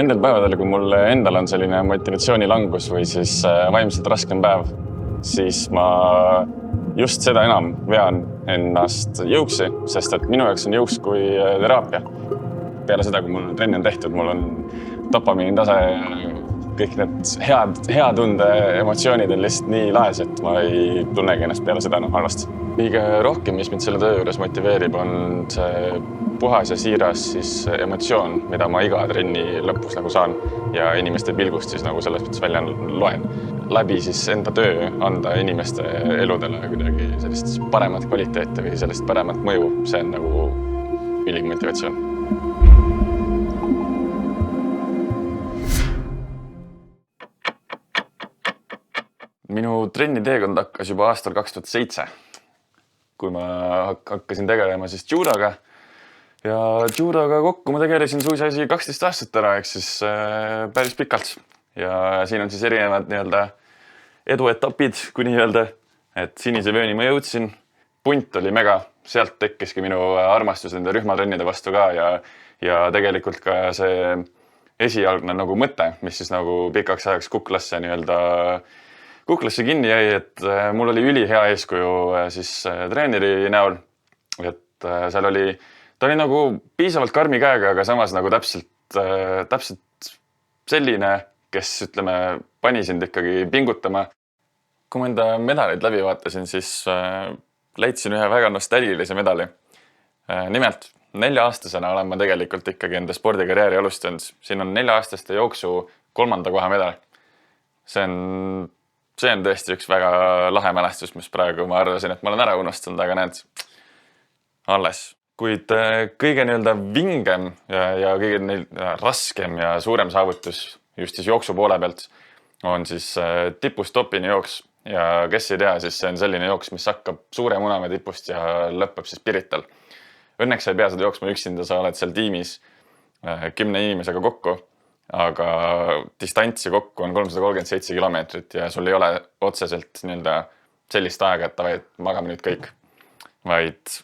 Nendel päevadel, kui mul endal on selline motivatsioonilangus või siis vaimselt raskem päev, siis ma just seda enam vean ennast jõuksi, sest et minu jaoks on jõuks kui teraapia. Peale seda, kui mul trenni on tehtud, mul on dopamiini tase, kõik need hea tunde emotsioonid on lihtsalt nii laes, et ma ei tunnegi ennast peale seda enam halvasti. Kõige rohkem, mis mind selle töö juures motiveerib, on see puhas ja siiras emotsioon, mida ma iga trenni lõpus saan ja inimeste pilgust nagu selles mõttes välja loen. Läbi enda töö anda inimeste eludele kuidagi sellist paremat kvaliteeti või sellist paremat mõju, see on nagu ülim motivatsioon. Minu trenni teekond hakkas juba aastal 2007, kui ma hakkasin tegelema judoga. Ja judoga kokku ma tegelesin suisa 12 aastat ära, ehk päris pikalt. Ja siin on erinevad eduetapid, kui nii öelda, et sinise vööni ma jõudsin. Punt oli mega, sealt tekkiski minu armastus nende rühmatrennide vastu ka ja tegelikult ka see esialgne mõte, mis pikaks ajaks kuklasse kinni jäi, et mul oli ülihea eeskuju treeneri näol, et seal ta oli piisavalt karmi käega, aga samas täpselt selline, kes pani sind ikkagi pingutama. Kui ma enda medaleid läbi vaatasin, siis leidsin ühe väga nostalgilise medali. Nimelt, 4-aastasena olen ma tegelikult ikkagi enda spordikarjääri alustanud. Siin on 4-aastaste jooksu 3. koha medal. See on tõesti üks väga lahe mälestus, mis praegu ma arvasin, et ma olen ära unustanud, aga näed, alles. Kuid kõige vingem ja kõige raskem ja suurem saavutus just jooksu poole pealt on tipust topini jooks. Ja kes ei tea, siis see on selline jooks, mis hakkab Suure Munamäe tipust ja lõpeb Pirital. Õnneks sa ei pea seda jooksma üksinda, sa oled seal tiimis 10 inimesega kokku. Aga distantsi kokku on 337 kilomeetrit ja sul ei ole otseselt sellist aega, et magame nüüd kõik. Vaid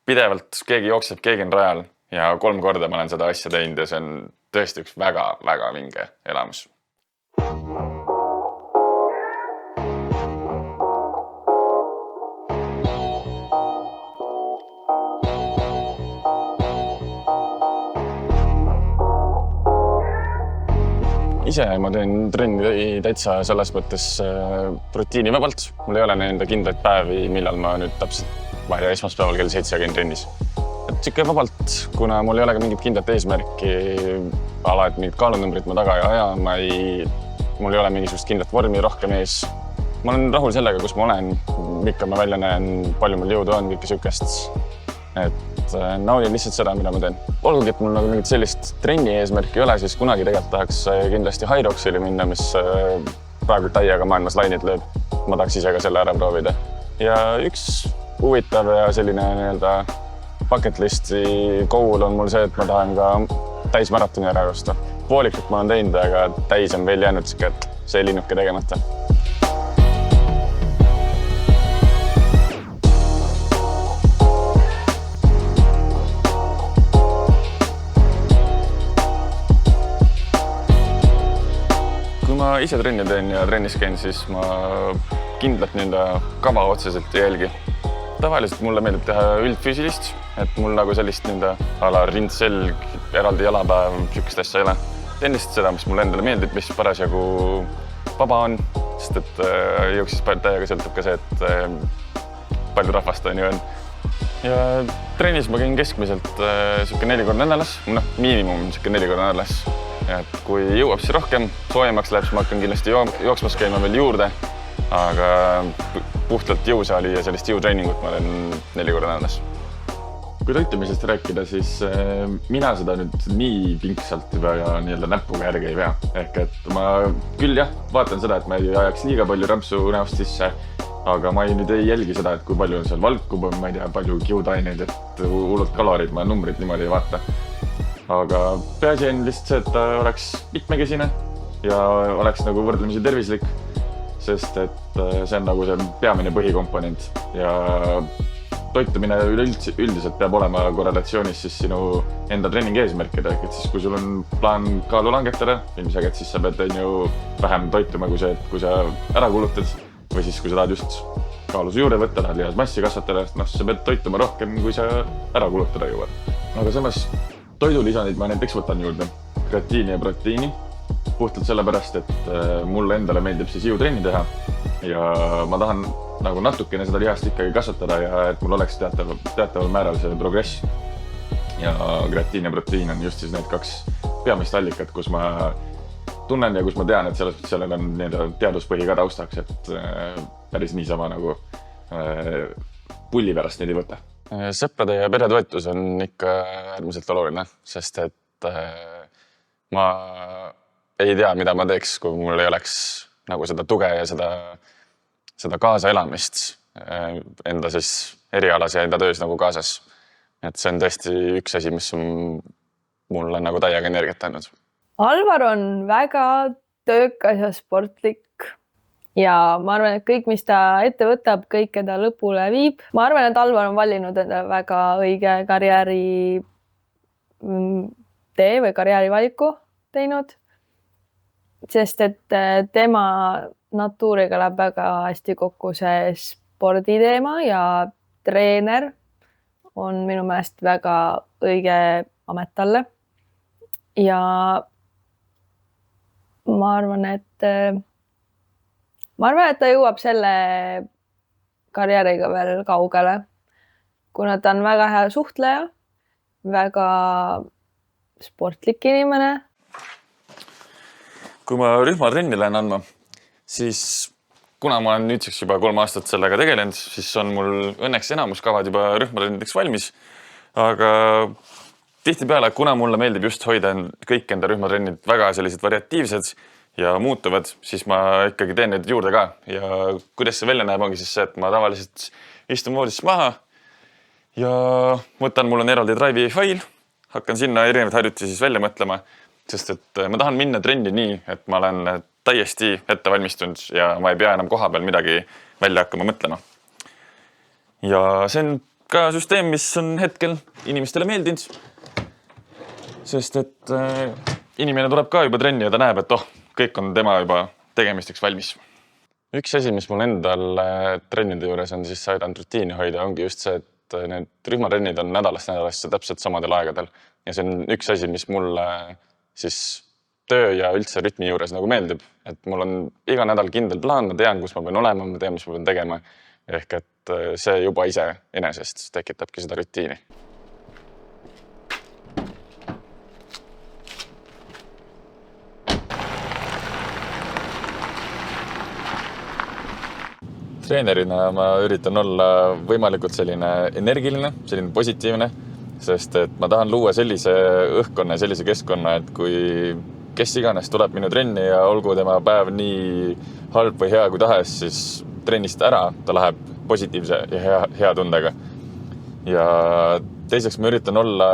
pidevalt keegi jookseb, keegi on rajal ja 3 korda ma olen seda asja teinud ja see on tõesti üks väga vinge elamus. Ise ma teen trenni täitsa selles mõttes rutiinivabalt. Mul ei ole enda kindlaid päevi, millal ma nüüd täpselt, esmaspäeval kell 7 käin trennis. Sikke vabalt, kuna mul ei ole ka mingit kindlat eesmärki, et mingit kaalunumbrit ma taga ei aja, mul ei ole mingisugust kindlat vormi rohkem ees. Ma olen rahul sellega, kus ma olen, mikka ma välja näen, palju mul jõudu on, kõike sükest. Naudin lihtsalt seda, mida ma teen. Olgugi, et mul mingit sellist trenni eesmärki ei ole, siis kunagi tegelikult tahaks kindlasti Hyroxile minna, mis praegu täiega maailmas lainid lööb. Ma tahaks ise ka selle ära proovida. Ja üks huvitav ja selline bucket listi goal on mul see, et ma tahan ka täismaratoni ära joosta. Poolikut ma olen teinud, aga täis on veel jäänud see linnuke tegemata. Ma ise trenni teen ja trennis käin, siis ma kindlalt kava otseselt ei jälgi. Tavaliselt mulle meeldib teha üldfüüsilist, et mul sellist ala rindselg, eraldi jalapäev, sükest asja ei ole. Teen lihtsalt seda, mis mulle endale meeldib, mis parasjagu vaba on, sest et jooksis täiega sõltub ka see, et palju rahvast on ju on. Ja trennis ma käin keskmiselt 4 korda nädalas, miinimum 4 korda nädalas. Et kui jõuab siis rohkem, soojemaks läheb, siis ma hakkan kindlasti jooksmas käima veel juurde, aga puhtalt jõusaali ja sellist jõutreeningut ma teen 4 korda nädalas. Kui toitumisest rääkida, siis mina seda nüüd nii pingsalt ja näpuga järgi ei pea. Ehk et ma küll vaatan seda, et ma ei ajaks liiga palju rämpsu näost sisse, aga ma ei jälgi seda, et kui palju on seal valku, ma ei tea, palju kiudaineid, et hullult kalorid, ma numbrid niimoodi ei vaata. Aga peaasi on lihtsalt see, et ta oleks mitmekesine ja oleks võrdlemisi tervislik, sest et see on see peamine põhikomponent ja toitumine üldiselt peab olema korrelatsioonis siis sinu enda treeningi eesmärkidega, et siis kui sul on plaan kaalu langetada, ilmselgelt siis sa pead vähem toituma kui see, et kui sa ära kulutad või siis kui sa tahad just kaalu juurde võtta, tahad lihasmassi kasvatada, sa pead toituma rohkem, kui sa ära kulutada jõuad. Aga samas toidulisandid ma näiteks võtan juurde kreatiini ja proteiini puhtalt sellepärast, et mulle endale meeldib siis jõutrenni teha ja ma tahan nagu natukene seda lihast ikkagi kasvatada ja et mul oleks teataval määral see progress. Ja kreatiin ja proteiin on just siis need kaks peamist allikat, kus ma tunnen ja kus ma tean, et sellel on teaduspõhi ka taustaks, et päris niisama nagu pulli pärast neid ei võta. Sõprade ja peretoetus on ikka äärmiselt oluline, sest et ma ei tea, mida ma teeks, kui mul ei oleks nagu seda tuge ja seda kaasaelamist enda siis erialas ja enda töös nagu kaasas. Et see on tõesti üks asi, mis on mulle nagu täiega energiat andnud. Alvar on väga töökas ja sportlik ja ma arvan, et kõik, mis ta ette võtab, kõike ta lõpule viib. Ma arvan, et Alvar on valinud väga õige karjääri tee või karjäärivaliku teinud, sest et tema natuuriga läheb väga hästi kokku see sporditeema ja treener on minu meelest väga õige amet talle. Ja ma arvan, et ta jõuab selle karjääriga veel kaugele, kuna ta on väga hea suhtleja, väga sportlik inimene. Kui ma rühmatrenni lähen andma, siis kuna ma olen nüüdseks juba 3 aastat sellega tegelenud, siis on mul õnneks enamus kavad juba rühmatrennideks valmis. Aga tihtipeale, kuna mulle meeldib just hoida kõik enda rühmatrennid väga sellised variatiivsed ja muutuvad, siis ma ikkagi teen neid juurde ka. Ja kuidas see välja näeb, ongi siis see, et ma tavaliselt istun voodis maha ja mul on eraldi Drive'i fail, hakkan sinna erinevaid harjutusi siis välja mõtlema, sest et ma tahan minna trenni nii, et ma olen täiesti ette valmistunud ja ma ei pea enam koha peal midagi välja hakkama mõtlema. Ja see on ka süsteem, mis on hetkel inimestele meeldinud, sest et inimene tuleb ka juba trenni ja ta näeb, et kõik on tema juba tegemisteks valmis. Üks asi, mis mul endal trennide juures on siis aidanud rutiini hoida, ongi just see, et need rühmatrennid on nädalast nädalasse täpselt samadel aegadel. Ja see on üks asi, mis mulle siis töö ja üldse rütmi juures nagu meeldib, et mul on iga nädal kindel plaan, ma tean, kus ma pean olema, ma tean, mis ma pean tegema. Ehk et see juba ise enesest tekitabki seda rutiini. Treenerina ma üritan olla võimalikult selline energiline, selline positiivne, sest et ma tahan luua sellise õhkkonna ja sellise keskkonna, et kui kes iganes tuleb minu trenni ja olgu tema päev nii halb või hea kui tahes, siis trennist ära ta läheb positiivse ja hea tundega. Ja teiseks ma üritan olla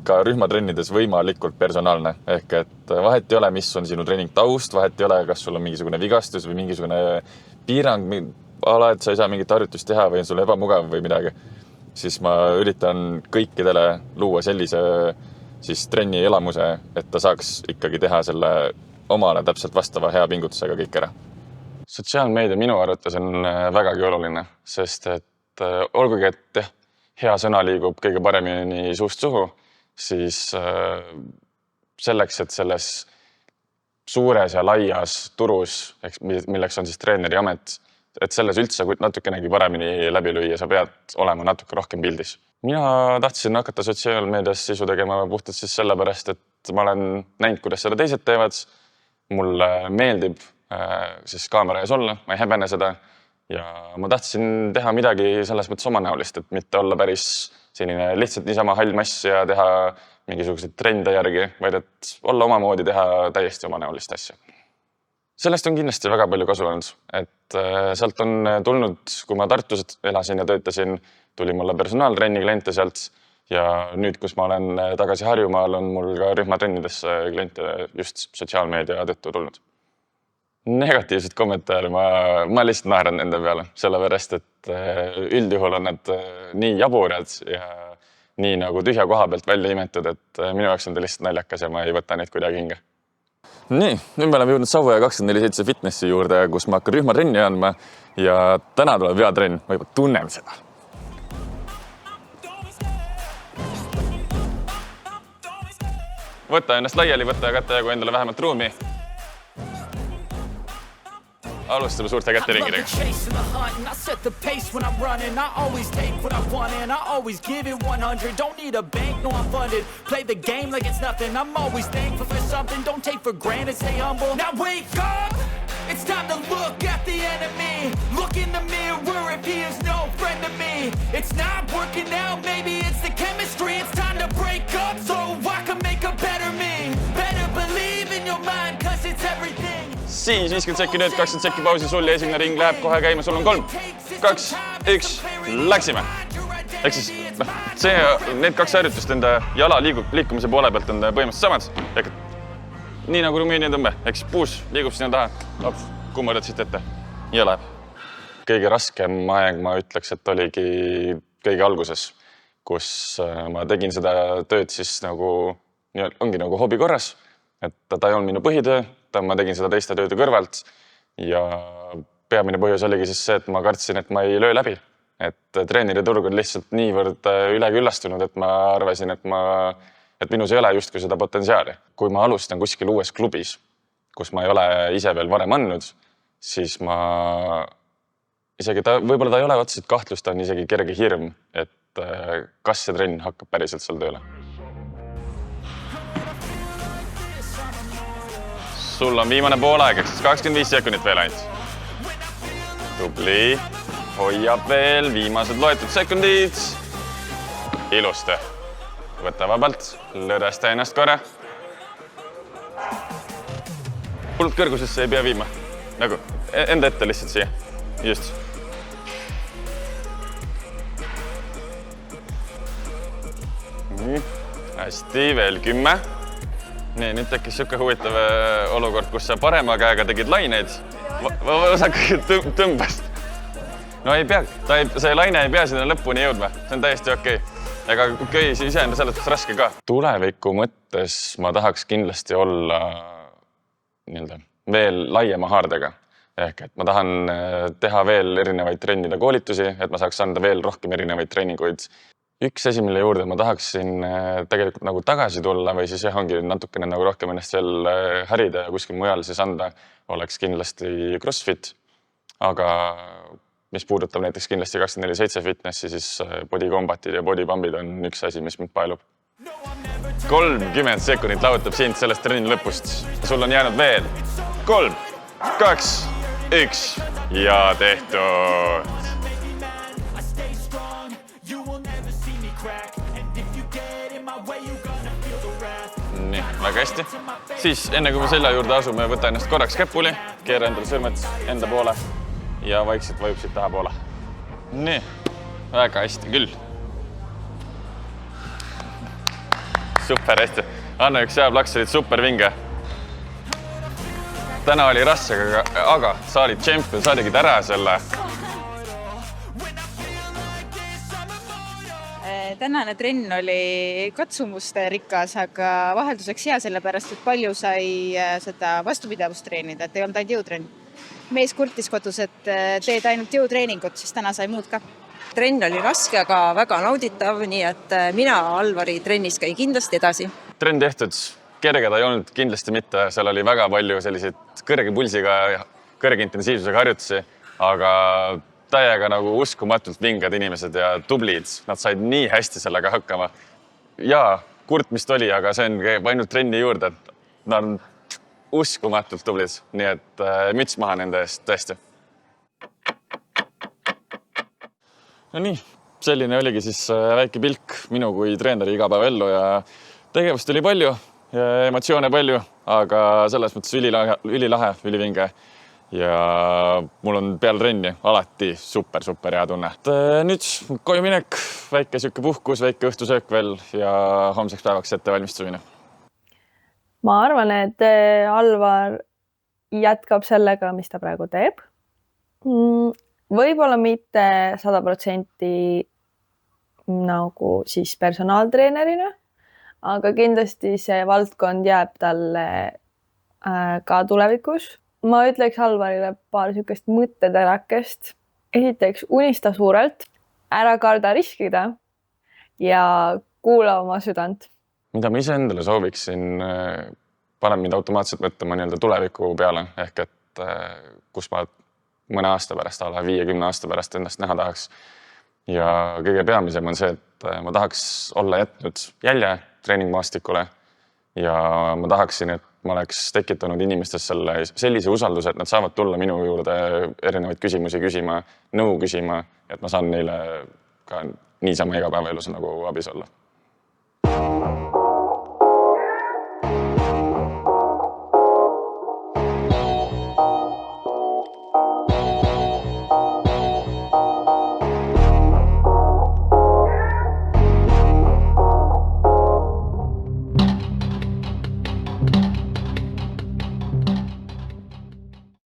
ka rühmatrennides võimalikult personaalne. Ehk et vahet ei ole, mis on sinu treening taust, vahet ei ole, kas sul on mingisugune vigastus või mingisugune piirang, et sa ei saa mingit harjutust teha või on sul ebamugav või midagi. Siis ma üritan kõikidele luua sellise siis trenni elamuse, et ta saaks ikkagi teha selle omale täpselt vastava hea pingutusega kõik ära. Sotsiaalmeedia minu arvates on vägagi oluline, sest et olgugi, et hea sõna liigub kõige paremini suust suhu, siis selleks, et selles suures ja laias turus, milleks on siis treeneri amet, et selles üldse natukenegi paremini läbi lüüa, sa pead olema natuke rohkem pildis. Mina tahtsin hakata sotsiaalmeedias sisu tegema puhtalt siis sellepärast, et ma olen näinud, kuidas seda teised teevad. Mulle meeldib siis kaamera ees olla, ma ei häbene seda ja ma tahtsin teha midagi selles mõttes omanäolist, et mitte olla päris selline lihtsalt niisama hall mass ja teha mingisuguseid trende järgi, vaid et olla omamoodi teha täiesti omanäolist asja. Sellest on kindlasti väga palju kasu olnud, et sealt on tulnud, kui ma Tartus elasin ja töötasin, tuli mulle personaaltrenni kliente sealt ja nüüd, kus ma olen tagasi Harjumaal, on mul ka rühmatrennidesse kliente just sotsiaalmeedia tõttu tulnud. negatiivset kommentaari ma lihtsalt naeran nende peale, sellepärast, et üldjuhul on nad nii jaburad ja nii nagu tühja koha pealt välja imetud, et minu jaoks on ta lihtsalt naljakas ja ma ei võta neid kuidagi hinge. Nii, nüüd me oleme jõudnud Savoia 24/7 fitnessi juurde, kus ma hakkan rühmatrenni andma ja täna tuleb veatrenn, ma juba tunnen seda. Võta ennast laiali, võta kätejagu endale vähemalt ruumi. Alustame suurte käteringidega. It's time to look at the enemy. Look in the mirror if he is no friend to me. It's not working out, maybe it's the chemistry. It's time to break up so I can make a better me. Better believe in your mind, cause it's everything. Siis 50 sekki nüüd, 20 sekki pausi sul ja esimene ring läheb kohe käima. Sul on 3, 2, 1, läksime. Ehk siis need 2 harjutust enda jala liikumise poole pealt on põhimõtteliselt samad. Nii nagu Rumeenia tõmbe, eks puus liigub sinna taha, kummardad siit ette ja läheb. Kõige raskem aeg ma ütleks, et oligi kõige alguses, kus ma tegin seda tööd siis nagu, ongi nagu hobi korras, et ta ei olnud minu põhitöö, ma tegin seda teiste tööde kõrvalt ja peamine põhjus oligi siis see, et ma kartsin, et ma ei löö läbi. Et treeneri turg on lihtsalt niivõrd üleküllastunud, et ma arvasin, et minus ei ole justkui seda potentsiaali. Kui ma alustan kuskil uues klubis, kus ma ei ole ise veel varem andnud, siis võib-olla ta ei ole otseselt kahtlust, ta on isegi kerge hirm, et kas see trenn hakkab päriselt seal tööle. Sul on viimane pool aeg, eks 25 sekundit veel ainult. Tubli, hoiab veel, viimased loetud sekundid. Ilusti. Võta vabalt, lõresta ennast korra. Hullult kõrgusesse ei pea viima. Nagu enda ette lihtsalt siia. Just. Nii, hästi, veel 10. Nii, nüüd tekkis siuke huvitav olukord, kus sa parema käega tegid laineid. Vasakuga tõmbast. No ei pea, see laine ei pea sinna lõpuni jõudma. See on täiesti okei. Ega siis iseenda selles raske ka. Tuleviku mõttes ma tahaks kindlasti olla veel laiema haardega. Ehk et ma tahan teha veel erinevaid trennide koolitusi, et ma saaks anda veel rohkem erinevaid treeninguid. Üks asi, mille juurde ma tahaksin tegelikult nagu tagasi tulla või siis ongi natukene nagu rohkem ennast veel härida ja kuskil mujal siis anda, oleks kindlasti CrossFit. Aga mis puudutab näiteks kindlasti 24/7 fitnessi, siis body combatid ja body pumpid on üks asi, mis mind paelub. 30 sekundit lahutab sind sellest trenni lõpust. Sul on jäänud veel 3, 2, 1 ja tehtud. Nii, väga hästi. Siis enne kui me selle juurde asume, võta ennast korraks käpuli, keera endale sõrmed enda poole ja vaikselt vajub siit taha poole. Nii, väga hästi küll. Super hästi. Anna üks hea plaks, olid super vinge. Täna oli raske, aga sa olid tšempion, sa tegid ära selle. Tänane trenn oli katsumuste rikas, aga vahelduseks hea sellepärast, et palju sai seda vastupidavust treenida, et ei olnud ainult jõutrenn. Mees kurtis kodus, et teed ainult jõutreeningut, siis täna sai muud ka. Trenn oli raske, aga väga nauditav, nii et mina Alvari trennis käin kindlasti edasi. Trenn tehtud, kerge ta ei olnud kindlasti mitte, seal oli väga palju selliseid kõrge pulsiga ja kõrge intensiivsusega harjutusi, aga täiega nagu uskumatult vingad inimesed ja tublid. Nad said nii hästi sellega hakkama. Ja kurtmist oli, aga see on ainult trenni juurde. Nad on uskumatult tublid, nii et müts maha nende eest tõesti. No nii, selline oligi siis väike pilk minu kui treeneri igapäevaellu ja tegevust oli palju ja emotsioone palju, aga selles mõttes ülilahe, ülivinge. Ja mul on peale trenni alati super hea tunne. Nüüd koju minek, väike sükke puhkus, väike õhtusöök veel ja homseks päevaks ette valmistumine. Ma arvan, et Alvar jätkab sellega, mis ta praegu teeb. Võib-olla mitte 100% nagu siis personaaltreenerina, aga kindlasti see valdkond jääb talle ka tulevikus. Ma ütleks Alvarile paar niisugust mõtteterakest. Esiteks unista suurelt, ära karda riskida ja kuula oma südant. Mida ma iseendale sooviksin, paneb mind automaatselt mõtlema nii-öelda tuleviku peale, ehk et kus ma mõne aasta pärast, 50 aasta pärast ennast näha tahaks. Ja kõige peamisem on see, et ma tahaks olla jätnud jälje treeningmaastikule ja ma tahaksin, et ma oleks tekitanud inimestes sellise usalduse, et nad saavad tulla minu juurde erinevaid küsimusi küsima, nõu küsima, et ma saan neile ka niisama igapäevaelus nagu abis olla.